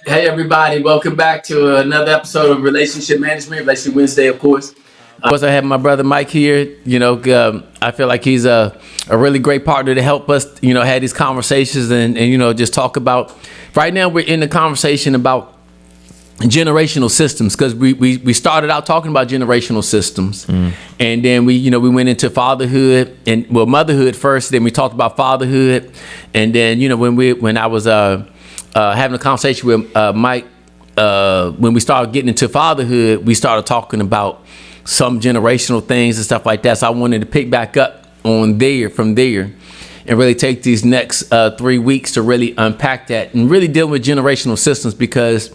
Hey everybody, welcome back to another episode of Relationship Management, Relationship Wednesday, of course. Of course, I have my brother Mike here. I feel like he's a really great partner to help us, have these conversations and just talk about. Right now, we're in the conversation about generational systems because we started out talking about generational systems, and then we went into fatherhood and motherhood first. Then we talked about fatherhood, and then when I was having a conversation with Mike, when we started getting into fatherhood, we started talking about some generational things and stuff like that. So I wanted to pick back up from there, and really take these next 3 weeks to really unpack that and really deal with generational systems because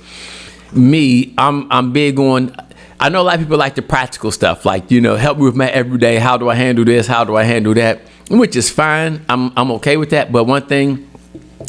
I'm big on. I know a lot of people like the practical stuff, like help me with my everyday. How do I handle this? How do I handle that? Which is fine. I'm okay with that. But one thing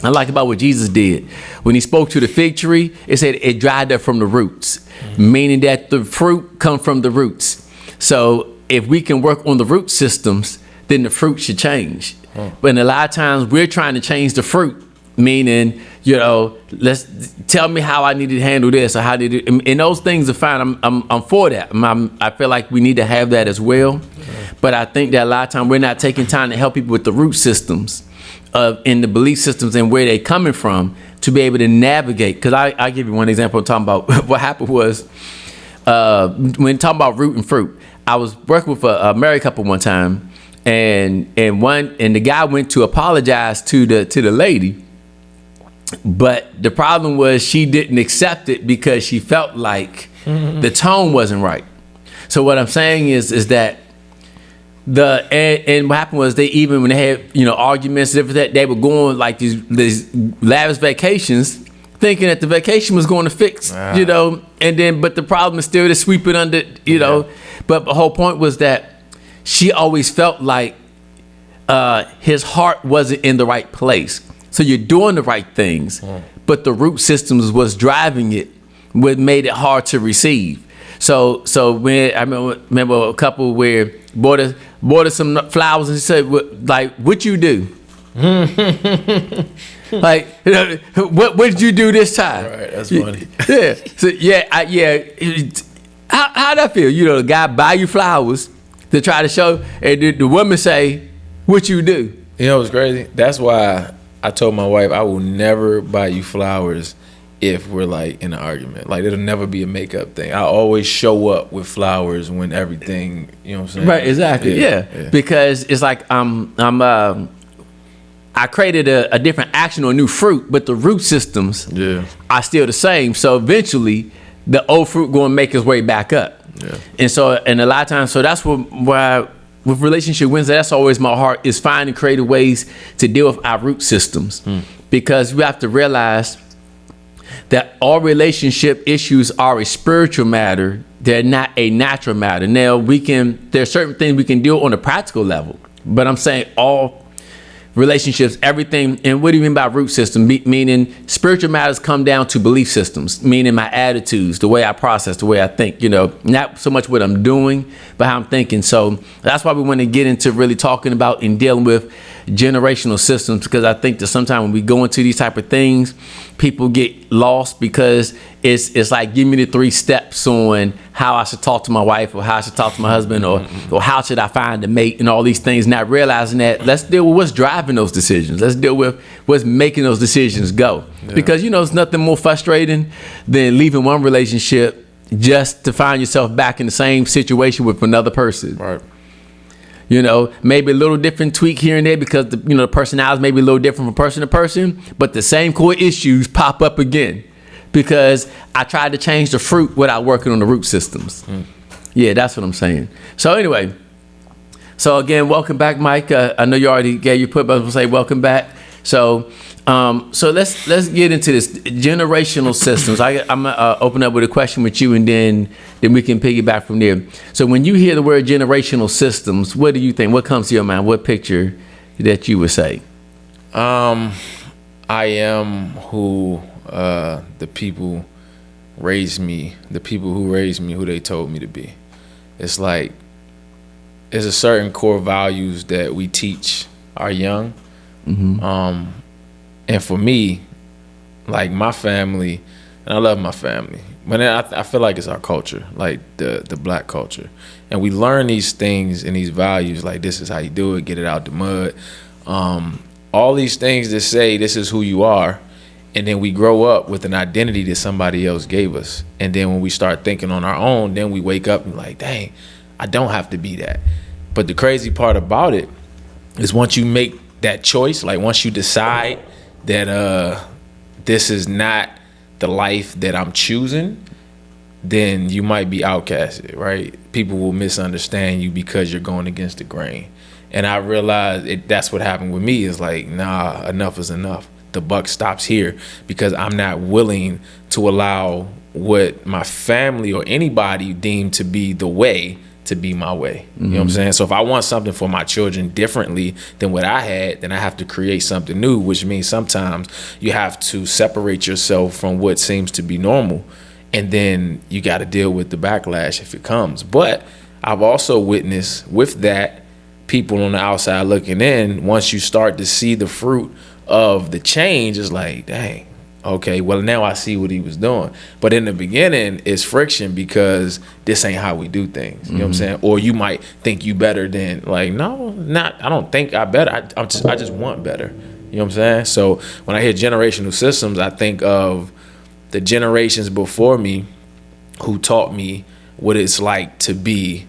I like about what Jesus did when he spoke to the fig tree, it said it dried up from the roots, meaning that the fruit come from the roots. So if we can work on the root systems, then the fruit should change. But a lot of times we're trying to change the fruit, meaning, let's tell me how I need to handle this or how did it, and those things are fine. I'm for that. I feel like we need to have that as well. But I think that a lot of times we're not taking time to help people with the root systems in the belief systems and where they're coming from to be able to navigate. Because I give you one example. I'm talking about what happened was when talking about root and fruit. I was working with a married couple one time, and the guy went to apologize to the lady, but the problem was she didn't accept it because she felt like the tone wasn't right. So what I'm saying is that and what happened was when they had arguments and everything, they were going like these lavish vacations, thinking that the vacation was going to fix and then but the problem is still to sweep it under But the whole point was that she always felt like his heart wasn't in the right place. So you're doing the right things, but the root systems was driving it, what made it hard to receive. So when I remember a couple where bought her some flowers and she said, what you do? Like, what did you do this time? Right, that's funny. Yeah. So how'd that feel? The guy buy you flowers to try to show, and the woman say, what you do? What's crazy? That's why I told my wife I will never buy you flowers if we're like in an argument. Like it'll never be a makeup thing. I always show up with flowers when everything, you know what I'm saying? Right, exactly. Yeah. Because it's like I created a different action or a new fruit, but the root systems are still the same. So eventually the old fruit going to make its way back up. Yeah. And a lot of times, so that's why with Relationship Wednesday, that's always my heart, is finding creative ways to deal with our root systems. Because we have to realize that all relationship issues are a spiritual matter. They're not a natural matter. Now, there's certain things we can do on a practical level, but I'm saying all relationships, everything. And what do you mean by root system? Meaning spiritual matters come down to belief systems, meaning my attitudes, the way I process, the way I think, not so much what I'm doing, but how I'm thinking. So that's why we want to get into really talking about and dealing with generational systems, because I think that sometimes when we go into these type of things, people get lost because it's like, give me the 3 steps on how I should talk to my wife or how I should talk to my husband or how should I find a mate and all these things, not realizing that let's deal with what's driving those decisions. Let's deal with what's making those decisions go. Yeah. Because, it's nothing more frustrating than leaving one relationship just to find yourself back in the same situation with another person. Right. Maybe a little different tweak here and there because the personalities may be a little different from person to person, but the same core issues pop up again because I tried to change the fruit without working on the root systems. Yeah, that's what I'm saying. So anyway, again, welcome back, Mike. I know you already gave your put, but I'll say welcome back. So let's get into this generational systems. I'm gonna open up with a question with you, and then we can piggyback from there. So when you hear the word generational systems, what do you think? What comes to your mind? What picture that you would say? I am who the people raised me, who they told me to be. It's like there's a certain core values that we teach our young. And for me, like my family, and I love my family. But then I feel like it's our culture, like the black culture, and we learn these things and these values. Like, this is how you do it. Get it out the mud. All these things that say this is who you are. And then we grow up with an identity that somebody else gave us. And then when we start thinking on our own, then we wake up and like, dang, I don't have to be that. But the crazy part about it is once you make that choice, like once you decide that this is not the life that I'm choosing, then you might be outcasted, right? People will misunderstand you because you're going against the grain. And I realized that's what happened with me, is like, nah, enough is enough. The buck stops here, because I'm not willing to allow what my family or anybody deemed to be the way to be my way. You know what I'm saying? So if I want something for my children differently than what I had, then I have to create something new, which means sometimes you have to separate yourself from what seems to be normal. And then you got to deal with the backlash if it comes. But I've also witnessed with that, people on the outside looking in, once you start to see the fruit of the change, is like, dang, okay, well, now I see what he was doing. But in the beginning, it's friction, because this ain't how we do things. You know what I'm saying? Or you might think you better than, like, no, not. I don't think I better. I just want better. You know what I'm saying? So when I hear generational systems, I think of the generations before me who taught me what it's like to be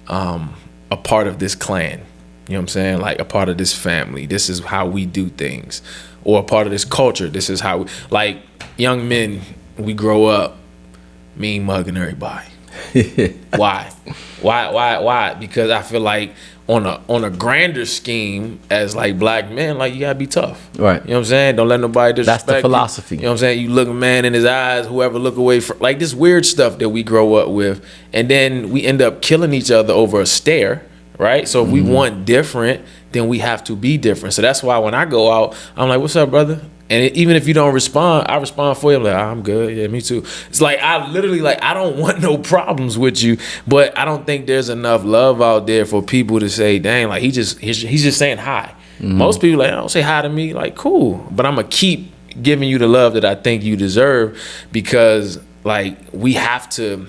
a part of this clan. You know what I'm saying? Like, a part of this family. This is how we do things. Or a part of this culture. This is how like, young men, we grow up mean mugging everybody. Why? Why? Because I feel like on a grander scheme, as like black men, like, you gotta be tough. Right. You know what I'm saying? Don't let nobody disrespect That's the philosophy. You know what I'm saying? You look a man in his eyes, whoever look away from, like, this weird stuff that we grow up with. And then we end up killing each other over a stare. Right? So if we want different, then we have to be different. So that's why when I go out, I'm like, what's up, brother? And even if you don't respond, I respond for you. I'm like, I'm good. Yeah, me too. It's like, I literally, like, I don't want no problems with you, but I don't think there's enough love out there for people to say, dang, like, he's just saying hi. Most people, like, don't say hi to me. Like, cool. But I'm going to keep giving you the love that I think you deserve, because, like, we have to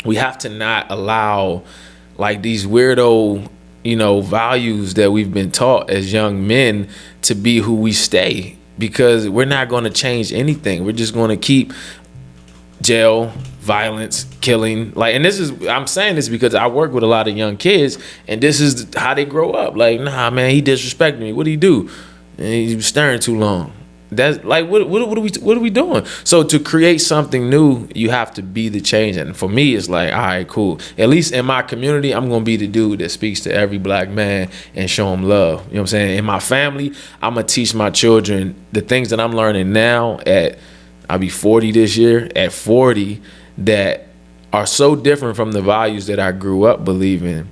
not allow, like, these weirdo, values that we've been taught as young men to be who we stay, because we're not going to change anything. We're just going to keep jail, violence, killing. Like, and I'm saying this because I work with a lot of young kids, and this is how they grow up. Like, nah, man, he disrespected me. What did he do? And he was staring too long. That's like, what are we doing? So to create something new, you have to be the change. And for me, it's like, all right, cool. At least in my community, I'm gonna be the dude that speaks to every black man and show him love. You know what I'm saying? In my family, I'm gonna teach my children the things that I'm learning now I'll be 40 this year, at 40, that are so different from the values that I grew up believing,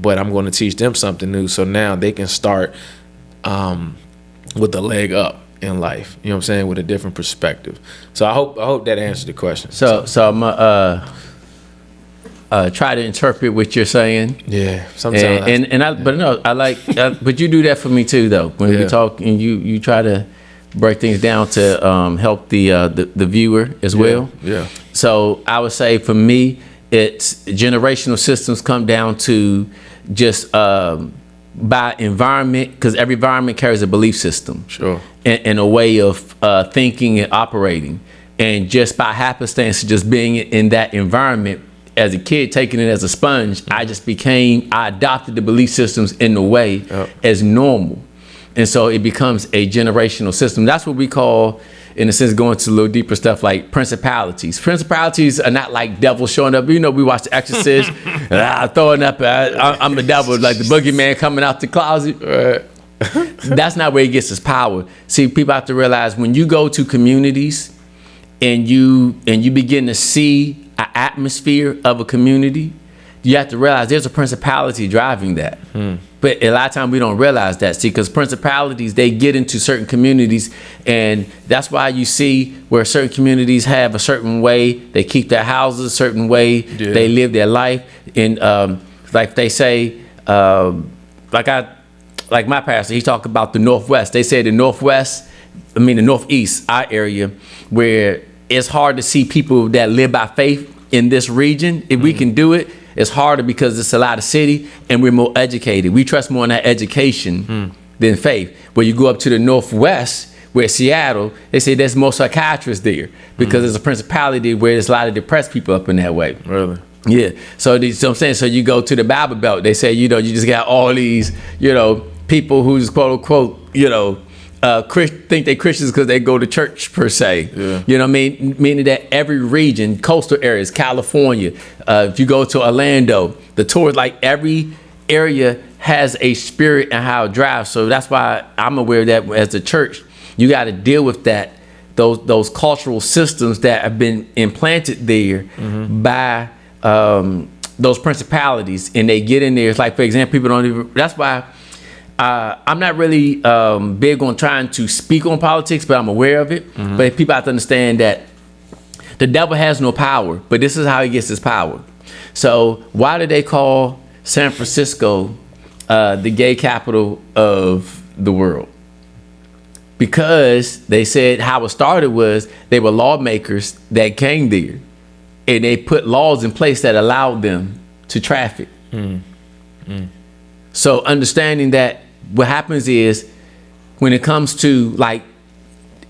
but I'm gonna teach them something new, so now they can start with a leg up in life, you know what I'm saying, with a different perspective. So I hope that answered the question. So I'm try to interpret what you're saying. Yeah, sometimes. But you do that for me too, though. When we talk, and you try to break things down to help the viewer as well. Yeah. So I would say for me, it's generational systems come down to just by environment, because every environment carries a belief system. Sure. And a way of thinking and operating. And just by happenstance, just being in that environment as a kid, taking it as a sponge, I adopted the belief systems in a way as normal. And so it becomes a generational system. That's what we call, in a sense, going to a little deeper stuff like principalities. Principalities are not like devils showing up. We watch The Exorcist, throwing up, I'm the devil, like the boogeyman coming out the closet. That's not where he gets his power. See, people have to realize, when you go to communities and you begin to see an atmosphere of a community, you have to realize there's a principality driving that. But a lot of times we don't realize that. See, because principalities, they get into certain communities, and that's why you see where certain communities have a certain way, they keep their houses a certain way, they live their life. And like they say, like my pastor, he talked about the Northwest. They say the Northwest, the Northeast, our area, where it's hard to see people that live by faith in this region. If we can do it, it's harder because it's a lot of city and we're more educated. We trust more in that education than faith. When you go up to the Northwest, where Seattle, they say there's more psychiatrists there because there's a principality where there's a lot of depressed people up in that way. Really? Yeah. So I'm saying, so you go to the Bible Belt, they say, you just got all these, people who's quote unquote, think they Christians because they go to church per se. Yeah. You know what I mean? Meaning that every region, coastal areas, California, if you go to Orlando, the tours, like every area has a spirit and how it drives. So that's why I'm aware that as a church, you got to deal with that, those cultural systems that have been implanted there by those principalities, and they get in there. It's like, for example, people don't even. That's why I'm not really big on trying to speak on politics, but I'm aware of it. But people have to understand that the devil has no power, but this is how he gets his power. So why do they call San Francisco the gay capital of the world? Because they said how it started was they were lawmakers that came there and they put laws in place that allowed them to traffic. So understanding that what happens is when it comes to like,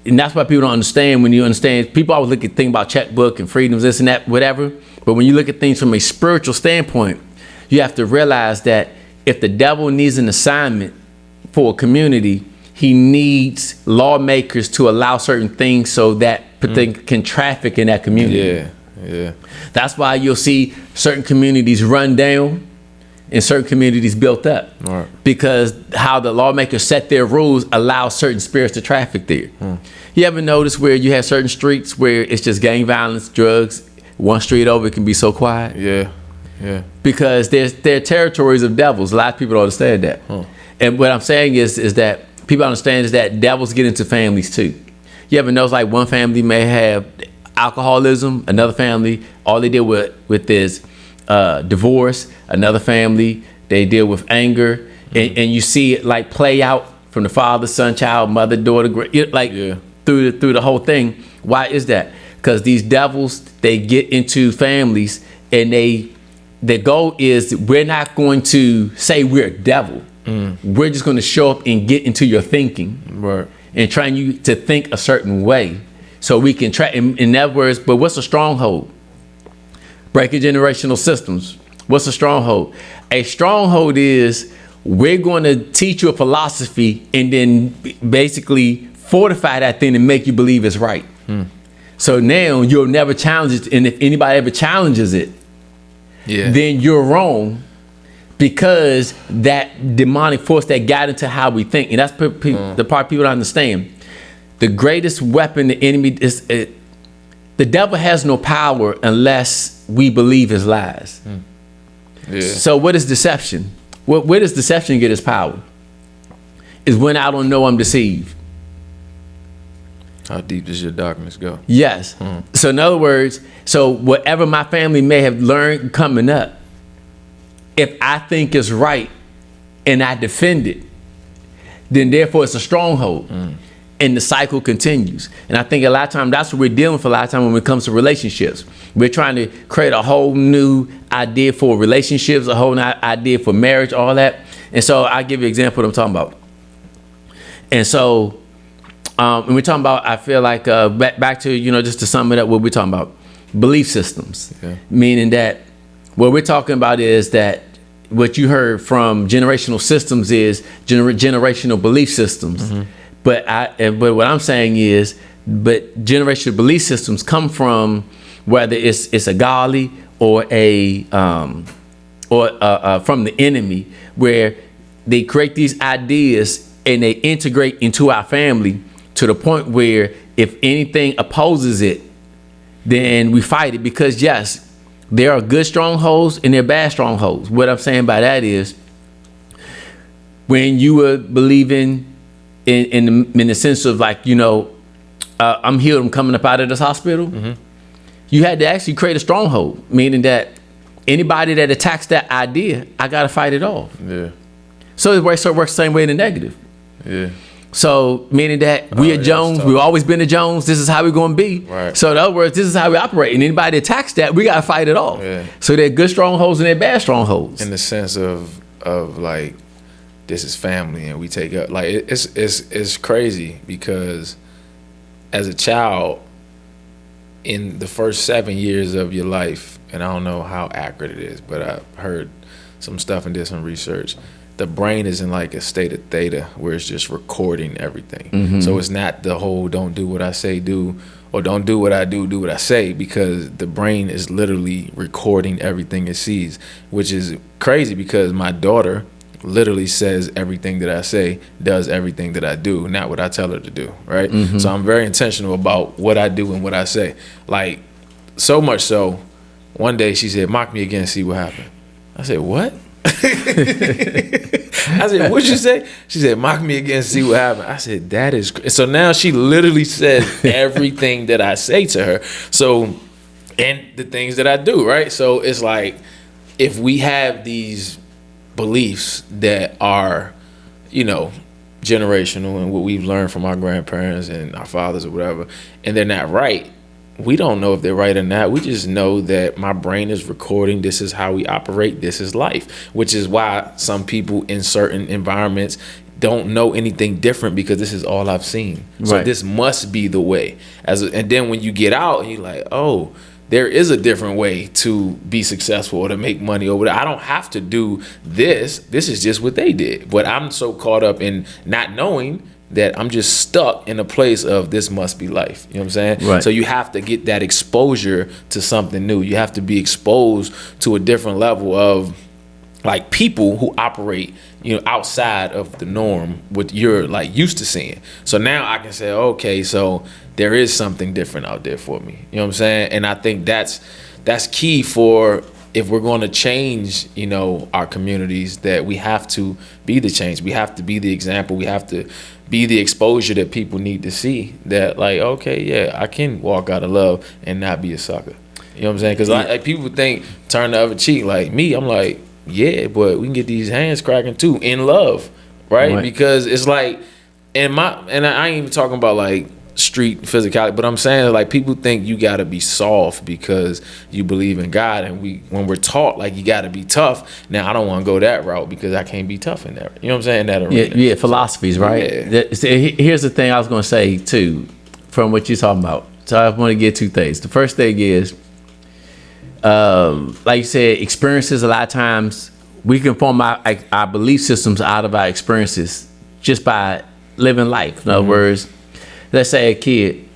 and that's why people don't understand, when you understand, people always look at things about checkbook and freedoms, this and that, whatever. But when you look at things from a spiritual standpoint, you have to realize that if the devil needs an assignment for a community, he needs lawmakers to allow certain things so that thing can traffic in that community. Yeah. That's why you'll see certain communities run down and certain communities built up. Right. Because how the lawmakers set their rules allow certain spirits to traffic there. You ever notice where you have certain streets where it's just gang violence, drugs, one street over it can be so quiet? Yeah. Because they're territories of devils. A lot of people don't understand that. And what I'm saying is that people understand is that devils get into families too. You ever notice like one family may have alcoholism, another family, all they deal with is divorce, another family, they deal with anger, and you see it like play out from the father, son, child, mother, daughter, through the whole thing. Why is that? Because these devils, they get into families and their goal is we're not going to say we're a devil. We're just going to show up and get into your thinking, Right. and trying you to think a certain way so we can try. In other words, but what's a stronghold? Breaking generational systems. What's a stronghold? A stronghold is we're going to teach you a philosophy and then basically fortify that thing and make you believe it's right. So now you'll never challenge it, and if anybody ever challenges it, then you're wrong. Because that demonic force that got into how we think, and that's the part people don't understand. The greatest weapon the enemy is, the devil has no power unless we believe his lies. So what is deception? Where does deception get its power? Is when I don't know I'm deceived. How deep does your darkness go? Yes. So in other words, so whatever my family may have learned coming up, if I think it's right and I defend it, then therefore it's a stronghold. And the cycle continues. And I think a lot of times that's what we're dealing with a lot of time when it comes to relationships. We're trying to create a whole new idea for relationships, a whole new idea for marriage, all that. And so I'll give you an example of what I'm talking about. And so, and we're talking about, I feel like, back to, just to sum it up, what we're talking about, belief systems. Meaning that what we're talking about is that what you heard from generational systems is generational belief systems. But what I'm saying is, but generational belief systems come from whether it's a godly or from the enemy, where they create these ideas and they integrate into our family to the point where if anything opposes it, then we fight it. Because yes, there are good strongholds and there are bad strongholds. What I'm saying by that is, when you were believing in the sense of like, I'm healed, I'm coming up out of this hospital, you had to actually create a stronghold, meaning that anybody that attacks that idea, I got to fight it off. So it works the same way in the negative. So meaning that we are Jones, we've always been a Jones. This is how we're going to be. Right. So in other words, this is how we operate. And anybody that attacks that, we got to fight it off. Yeah. So they're good strongholds and they're bad strongholds. In the sense of like, this is family, and we take up like it's crazy because as a child, in the first 7 years of your life, and I don't know how accurate it is, but I heard some stuff and did some research. The brain is in like a state of theta where it's just recording everything. Mm-hmm. So it's not the whole don't do what I say do, or don't do what I do what I say, because the brain is literally recording everything it sees, which is crazy because my daughter literally says everything that I say, does everything that I do, not what I tell her to do, right? Mm-hmm. So I'm very intentional about what I do and what I say. Like, so much so, one day she said, mock me again, see what happened. I said, what? I said, what'd you say? She said, mock me again, see what happened. I said, that is so now she literally says everything that I say to her. So, and the things that I do, right? So it's like, if we have these beliefs that are, you know, generational and what we've learned from our grandparents and our fathers or whatever, and they're not right, we don't know if they're right or not. We just know that my brain is recording, this is how we operate, this is life, which is why some people in certain environments don't know anything different, because this is all I've seen. So Right. this must be the way. And then when you get out, you're like, oh, there is a different way to be successful or to make money or whatever. I don't have to do this. This is just what they did. But I'm so caught up in not knowing that I'm just stuck in a place of this must be life. You know what I'm saying? Right. So you have to get that exposure to something new. You have to be exposed to a different level of like people who operate, you know, outside of the norm, what you're like used to seeing. So now I can say, okay, so there is something different out there for me. You know what I'm saying? And I think that's key for, if we're going to change, you know, our communities, that we have to be the change. We have to be the example. We have to be the exposure that people need to see, that like, okay, yeah, I can walk out of love and not be a sucker. You know what I'm saying? Because like people think turn the other cheek. Like me, I'm like, yeah, but we can get these hands cracking too in love, right? Because it's like, and I ain't even talking about like street physicality, but I'm saying like people think you gotta be soft because you believe in God, and when we're taught like you gotta be tough. Now I don't want to go that route because I can't be tough in that. You know what I'm saying? That arena. Yeah, philosophies, right? Yeah. Here's the thing I was going to say too, from what you're talking about. So I want to get two things. The first thing is, like you said, experiences. A lot of times we can form our belief systems out of our experiences just by living life. In other words, let's say a kid,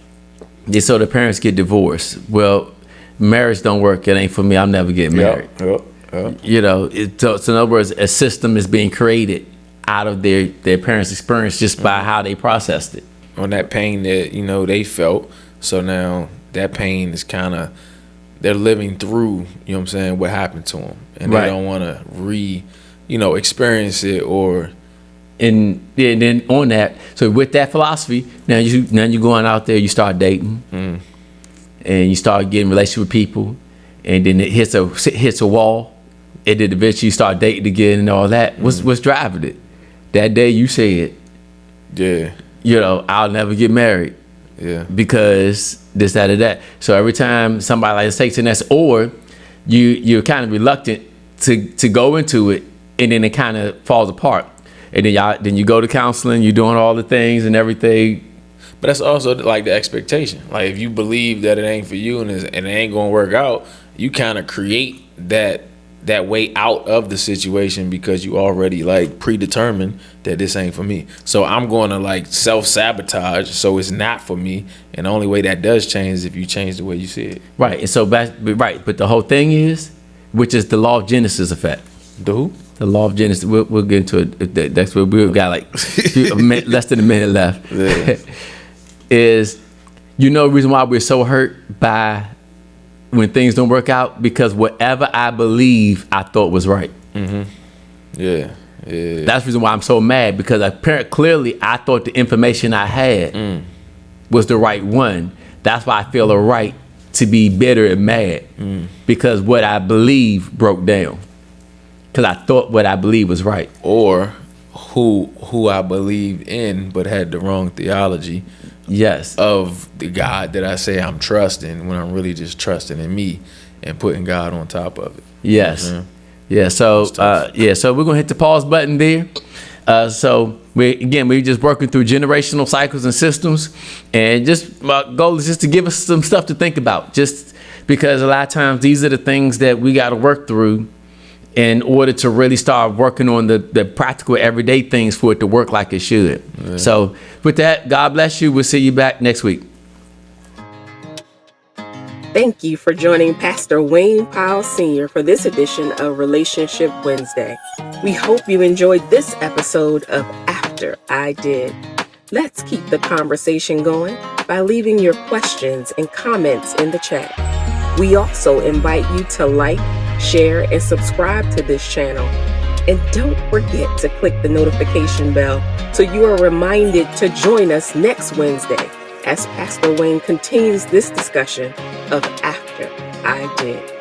so the parents get divorced. Well, marriage don't work. It ain't for me. I'll never get married. Yep. You know, so in other words, a system is being created out of their parents' experience just by how they processed it. On that pain that, you know, they felt. So now that pain is kind of, they're living through, you know what I'm saying, what happened to them. And Right. they don't want to experience it or. And then on that, so with that philosophy, now you going out there, you start dating, and you start getting relationship with people, and then it hits a wall, and then eventually you start dating again and all that. What's driving it? That day you said, Yeah. you know, I'll never get married Yeah. because this, that, or that. So every time somebody like this takes an S, or you're kind of reluctant to go into it, and then it kind of falls apart. And then you go to counseling, you're doing all the things and everything. But that's also like the expectation. Like if you believe that it ain't for you and it ain't gonna work out, you kind of create that way out of the situation because you already like predetermined that this ain't for me. So I'm going to like self-sabotage so it's not for me. And the only way that does change is if you change the way you see it. Right. And so but the whole thing is, which is the law of Genesis effect. The who? The law of Genesis. We'll get into it. That's where we've got like less than a minute left. Yeah. Is, you know, the reason why we're so hurt by when things don't work out, because whatever I believe I thought was right. Yeah. That's the reason why I'm so mad, because clearly I thought the information I had was the right one. That's why I feel a right to be bitter and mad, because what I believe broke down. Because I thought what I believe was right. Or who I believed in, but had the wrong theology Yes. of the God that I say I'm trusting, when I'm really just trusting in me and putting God on top of it. Yes. You know what I'm saying? Yeah. So tough. so we're gonna hit the pause button there. So we're just working through generational cycles and systems, and just my goal is just to give us some stuff to think about. Just because a lot of times these are the things that we got to work through in order to really start working on the practical everyday things for it to work like it should. Yeah. So with that, God bless you. We'll see you back next week. Thank you for joining Pastor Wayne Powell Sr. for this edition of Relationship Wednesday. We hope you enjoyed this episode of After I Did. Let's keep the conversation going by leaving your questions and comments in the chat. We also invite you to like, share, and subscribe to this channel. And don't forget to click the notification bell so you are reminded to join us next Wednesday as Pastor Wayne continues this discussion of After I Did.